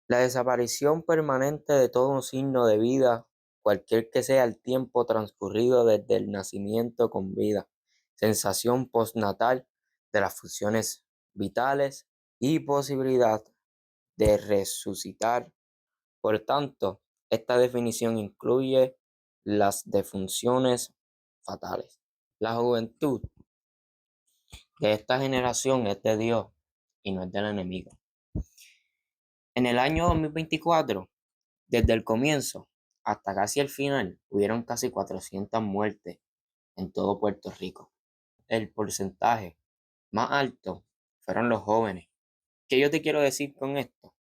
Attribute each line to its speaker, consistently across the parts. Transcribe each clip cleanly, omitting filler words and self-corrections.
Speaker 1: La desaparición permanente de todo un signo de vida, cualquier que sea el tiempo transcurrido desde el nacimiento con vida, sensación postnatal de las funciones vitales y posibilidad de resucitar. Por tanto, esta definición incluye las defunciones fatales. La juventud de esta generación es de Dios y no es del enemigo. En el año 2024, desde el comienzo hasta casi el final, hubieron casi 400 muertes en todo Puerto Rico. El porcentaje más alto fueron los jóvenes. ¿Qué yo te quiero decir con esto?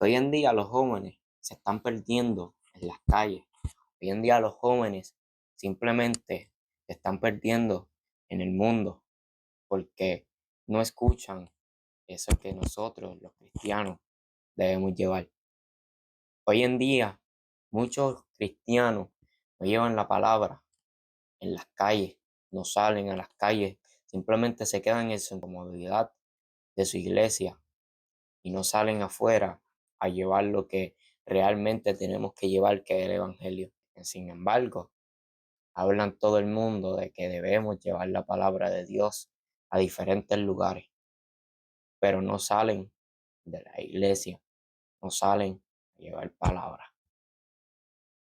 Speaker 1: Hoy en día los jóvenes se están perdiendo en las calles. Hoy en día los jóvenes simplemente se están perdiendo en el mundo porque no escuchan eso que nosotros, los cristianos, debemos llevar. Hoy en día, muchos cristianos no llevan la palabra en las calles, no salen a las calles, simplemente se quedan en su comodidad de su iglesia y no salen afuera a llevar lo que realmente tenemos que llevar, que es el Evangelio. Sin embargo, hablan todo el mundo de que debemos llevar la palabra de Dios a diferentes lugares, pero no salen de la iglesia, no salen a llevar palabra.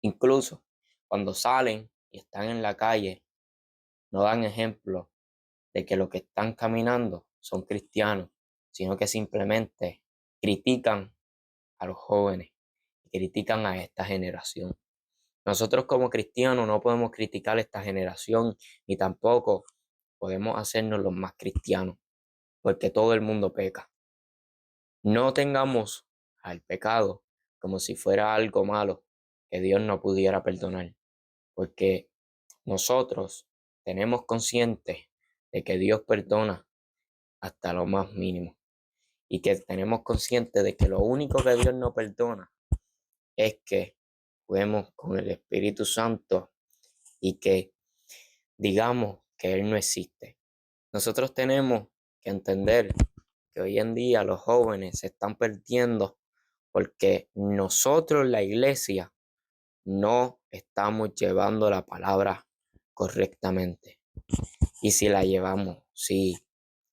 Speaker 1: Incluso cuando salen y están en la calle, no dan ejemplo de que los que están caminando son cristianos, sino que simplemente critican a los jóvenes, critican a esta generación. Nosotros como cristianos no podemos criticar a esta generación ni tampoco podemos hacernos los más cristianos, porque todo el mundo peca. No tengamos al pecado como si fuera algo malo que Dios no pudiera perdonar, porque nosotros tenemos consciente de que Dios perdona hasta lo más mínimo y que tenemos consciente de que lo único que Dios no perdona es que juguemos con el Espíritu Santo y que digamos que Él no existe. Nosotros tenemos que entender que hoy en día los jóvenes se están perdiendo porque nosotros, la iglesia, no estamos llevando la palabra correctamente. Y si la llevamos, si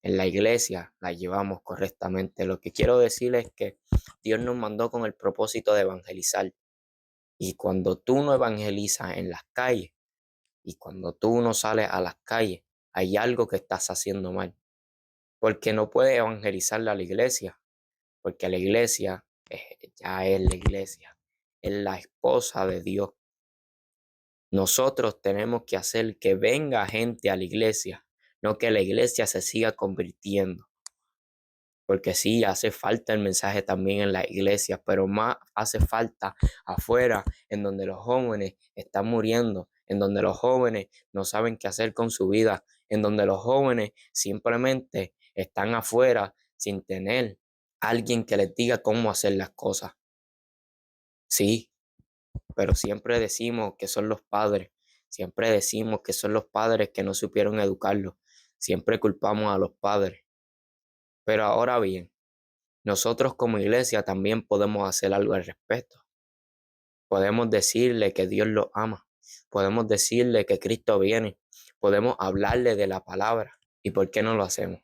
Speaker 1: en la iglesia la llevamos correctamente, lo que quiero decir es que Dios nos mandó con el propósito de evangelizar. Y cuando tú no evangelizas en las calles y cuando tú no sales a las calles, hay algo que estás haciendo mal. Porque no puedes evangelizarle a la iglesia, porque la iglesia ya es la iglesia, es la esposa de Dios. Nosotros tenemos que hacer que venga gente a la iglesia, no que la iglesia se siga convirtiendo. Porque sí, hace falta el mensaje también en las iglesias, pero más hace falta afuera, en donde los jóvenes están muriendo, en donde los jóvenes no saben qué hacer con su vida, en donde los jóvenes simplemente están afuera sin tener alguien que les diga cómo hacer las cosas. Sí, pero siempre decimos que son los padres, siempre decimos que son los padres que no supieron educarlos, siempre culpamos a los padres. Pero ahora bien, nosotros como iglesia también podemos hacer algo al respecto. Podemos decirle que Dios lo ama, podemos decirle que Cristo viene, podemos hablarle de la palabra. ¿Y por qué no lo hacemos?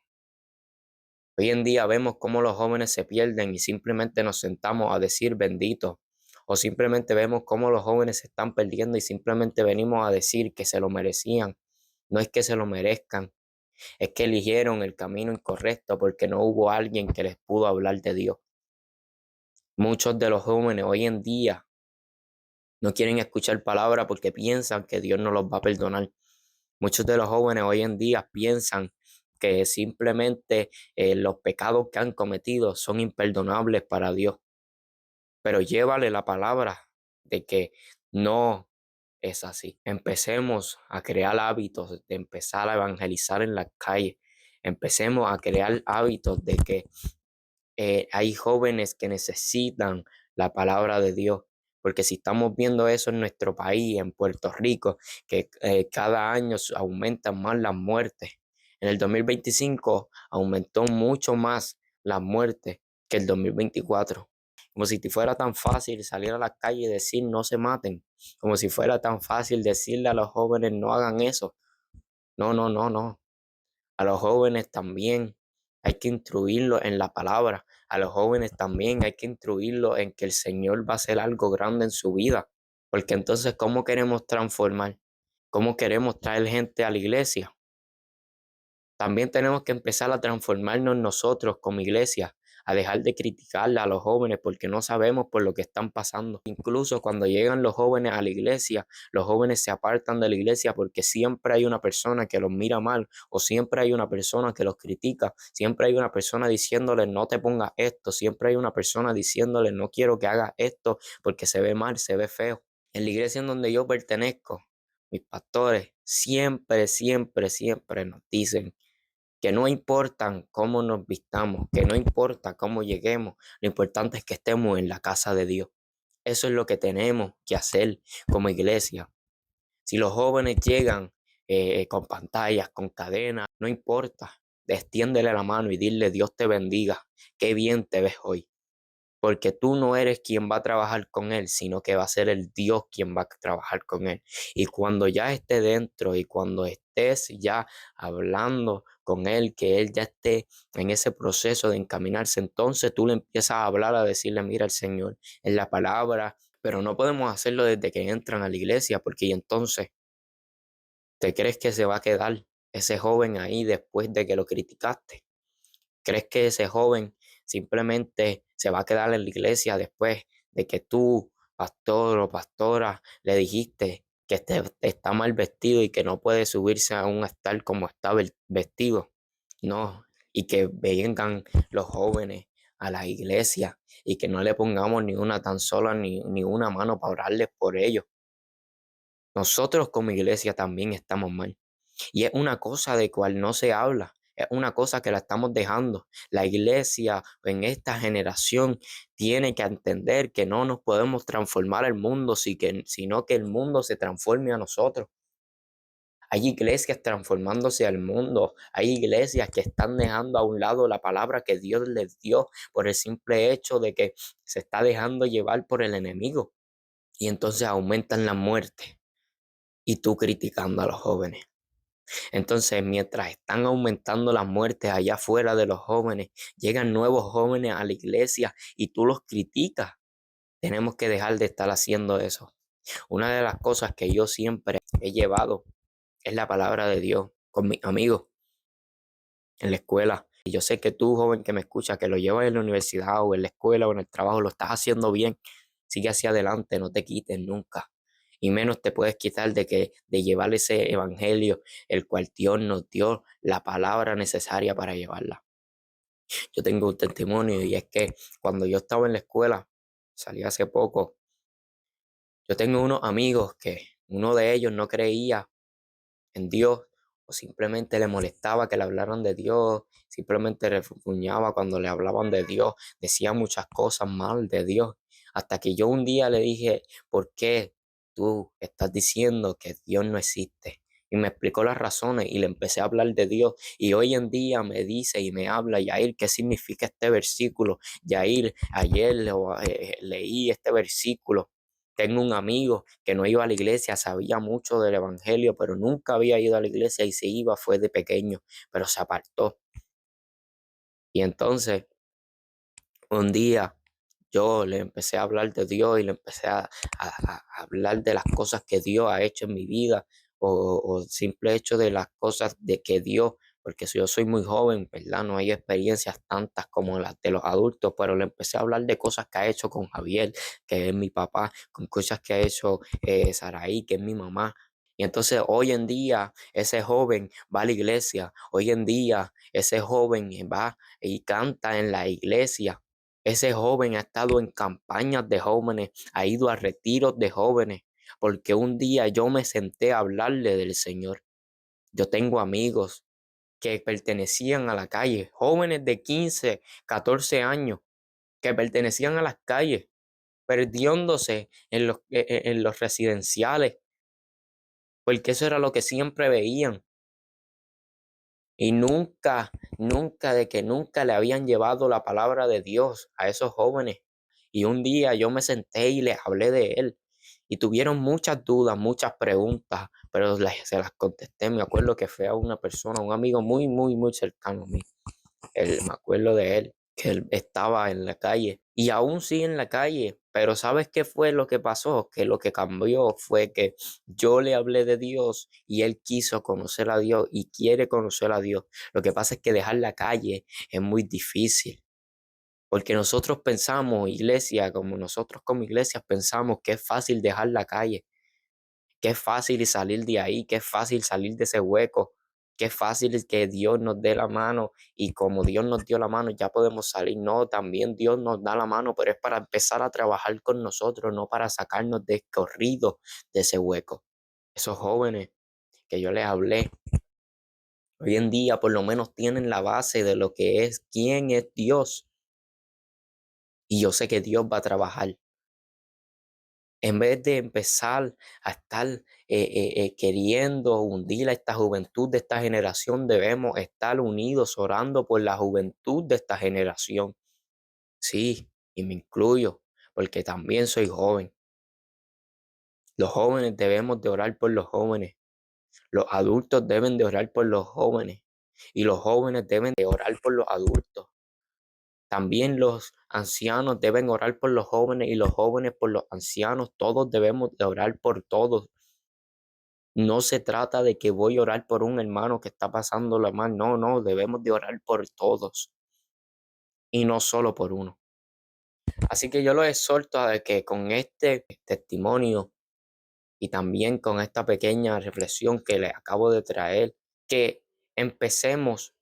Speaker 1: Hoy en día vemos cómo los jóvenes se pierden y simplemente nos sentamos a decir bendito. O simplemente vemos cómo los jóvenes se están perdiendo y simplemente venimos a decir que se lo merecían. No es que se lo merezcan, es que eligieron el camino incorrecto porque no hubo alguien que les pudo hablar de Dios. Muchos de los jóvenes hoy en día no quieren escuchar palabra porque piensan que Dios no los va a perdonar. Muchos de los jóvenes hoy en día piensan que simplemente los pecados que han cometido son imperdonables para Dios. Pero llévale la palabra de que no es así. Empecemos a crear hábitos de empezar a evangelizar en las calles. Empecemos a crear hábitos de que hay jóvenes que necesitan la palabra de Dios, porque si estamos viendo eso en nuestro país, en Puerto Rico, que cada año aumentan más las muertes, En el 2025 aumentó mucho más las muertes que el 2024. Como si fuera tan fácil salir a la calle y decir no se maten. Como si fuera tan fácil decirle a los jóvenes no hagan eso. No, no, no, no. A los jóvenes también hay que instruirlos en la palabra. A los jóvenes también hay que instruirlos en que el Señor va a hacer algo grande en su vida. Porque entonces, ¿cómo queremos transformar? ¿Cómo queremos traer gente a la iglesia? También tenemos que empezar a transformarnos nosotros como iglesia, a dejar de criticarle a los jóvenes porque no sabemos por lo que están pasando. Incluso cuando llegan los jóvenes a la iglesia, los jóvenes se apartan de la iglesia porque siempre hay una persona que los mira mal o siempre hay una persona que los critica, siempre hay una persona diciéndoles no te pongas esto, siempre hay una persona diciéndoles no quiero que hagas esto porque se ve mal, se ve feo. En la iglesia en donde yo pertenezco, mis pastores siempre, siempre, siempre nos dicen que no importa cómo nos vistamos, que no importa cómo lleguemos, lo importante es que estemos en la casa de Dios. Eso es lo que tenemos que hacer como iglesia. Si los jóvenes llegan con pantallas, con cadenas, no importa, extiéndele la mano y dile Dios te bendiga, qué bien te ves hoy porque tú no eres quien va a trabajar con él, sino que va a ser el Dios quien va a trabajar con él. Y cuando ya esté dentro y cuando estés ya hablando con él, que él ya esté en ese proceso de encaminarse, entonces tú le empiezas a hablar, a decirle, mira el Señor, en la palabra, pero no podemos hacerlo desde que entran a la iglesia, porque y entonces, ¿te crees que se va a quedar ese joven ahí después de que lo criticaste? ¿Crees que ese joven simplemente se va a quedar en la iglesia después de que tú, pastor o pastora, le dijiste que está mal vestido y que no puede subirse a un altar como está vestido? No, y que vengan los jóvenes a la iglesia y que no le pongamos ni una tan sola ni una mano para orarles por ellos. Nosotros como iglesia también estamos mal. Y es una cosa de cual no se habla, es una cosa que la estamos dejando. La iglesia en esta generación tiene que entender que no nos podemos transformar al mundo, sino que el mundo se transforme a nosotros. Hay iglesias transformándose al mundo, hay iglesias que están dejando a un lado la palabra que Dios les dio por el simple hecho de que se está dejando llevar por el enemigo. Y entonces aumentan la muerte y tú criticando a los jóvenes. Entonces, mientras están aumentando las muertes allá afuera de los jóvenes, llegan nuevos jóvenes a la iglesia y tú los criticas. Tenemos que dejar de estar haciendo eso. Una de las cosas que yo siempre he llevado es la palabra de Dios con mis amigos en la escuela. Y yo sé que tú, joven que me escuchas, que lo llevas en la universidad o en la escuela o en el trabajo, lo estás haciendo bien. Sigue hacia adelante, no te quites nunca. Y menos te puedes quitar de llevar ese evangelio, el cual Dios nos dio la palabra necesaria para llevarla. Yo tengo un testimonio y es que cuando yo estaba en la escuela, salí hace poco, yo tengo unos amigos que uno de ellos no creía en Dios o simplemente le molestaba que le hablaran de Dios, simplemente refunfuñaba cuando le hablaban de Dios, decía muchas cosas mal de Dios, hasta que yo un día le dije, ¿por qué tú estás diciendo que Dios no existe? Y me explicó las razones y le empecé a hablar de Dios y hoy en día me dice y me habla, Yair, ¿qué significa este versículo? Yair, ayer leí este versículo. Tengo un amigo que no iba a la iglesia, sabía mucho del evangelio, pero nunca había ido a la iglesia y se iba, fue de pequeño, pero se apartó. Y entonces, un día yo le empecé a hablar de Dios y le empecé a hablar de las cosas que Dios ha hecho en mi vida o simple hecho de las cosas de que Dios, porque yo soy muy joven, ¿verdad? No hay experiencias tantas como las de los adultos, pero le empecé a hablar de cosas que ha hecho con Javier, que es mi papá, con cosas que ha hecho Saraí, que es mi mamá. Y entonces hoy en día ese joven va a la iglesia, hoy en día ese joven va y canta en la iglesia. Ese joven ha estado en campañas de jóvenes, ha ido a retiros de jóvenes, porque un día yo me senté a hablarle del Señor. Yo tengo amigos que pertenecían a la calle, jóvenes de 15, 14 años, que pertenecían a las calles, perdiéndose en los residenciales, porque eso era lo que siempre veían. Y nunca le habían llevado la palabra de Dios a esos jóvenes. Y un día yo me senté y les hablé de él. Y tuvieron muchas dudas, muchas preguntas, pero se las contesté. Me acuerdo que fue a una persona, un amigo muy cercano a mí. Me acuerdo de él, que él estaba en la calle y aún sigue en la calle. Pero ¿sabes qué fue lo que pasó? Que lo que cambió fue que yo le hablé de Dios y él quiso conocer a Dios y quiere conocer a Dios. Lo que pasa es que dejar la calle es muy difícil. Porque nosotros pensamos, iglesia, como nosotros como iglesias pensamos que es fácil dejar la calle, qué fácil salir de ahí, qué fácil salir de ese hueco, qué fácil que Dios nos dé la mano y como Dios nos dio la mano ya podemos salir. No, también Dios nos da la mano, pero es para empezar a trabajar con nosotros, no para sacarnos de corrido de ese hueco. Esos jóvenes que yo les hablé, hoy en día por lo menos tienen la base de lo que es, quién es Dios. Y yo sé que Dios va a trabajar. En vez de empezar a estar queriendo hundir a esta juventud de esta generación, debemos estar unidos orando por la juventud de esta generación. Sí, y me incluyo, porque también soy joven. Los jóvenes debemos de orar por los jóvenes. Los adultos deben de orar por los jóvenes. Y los jóvenes deben de orar por los adultos. También los ancianos deben orar por los jóvenes y los jóvenes por los ancianos. Todos debemos de orar por todos. No se trata de que voy a orar por un hermano que está pasándola mal. No, debemos de orar por todos y no solo por uno. Así que yo los exhorto a que con este testimonio y también con esta pequeña reflexión que les acabo de traer, que empecemos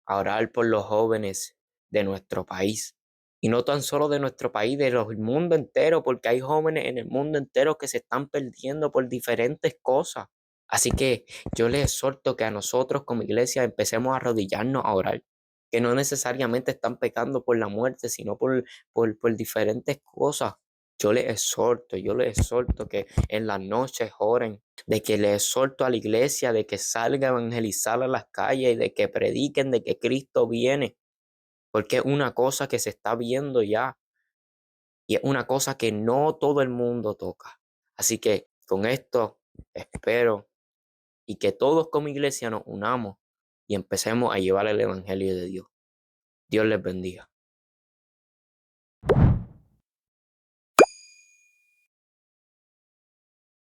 Speaker 1: a orar por los jóvenes de nuestro país. Y no tan solo de nuestro país, del mundo entero, porque hay jóvenes en el mundo entero que se están perdiendo por diferentes cosas. Así que yo les exhorto que a nosotros como iglesia empecemos a arrodillarnos a orar, que no necesariamente están pecando por la muerte, sino por diferentes cosas. Yo les exhorto que en las noches oren, de que les exhorto a la iglesia, de que salga a evangelizar a las calles y de que prediquen de que Cristo viene, porque es una cosa que se está viendo ya y es una cosa que no todo el mundo toca. Así que con esto espero y que todos como iglesia nos unamos y empecemos a llevar el evangelio de Dios. Dios les bendiga.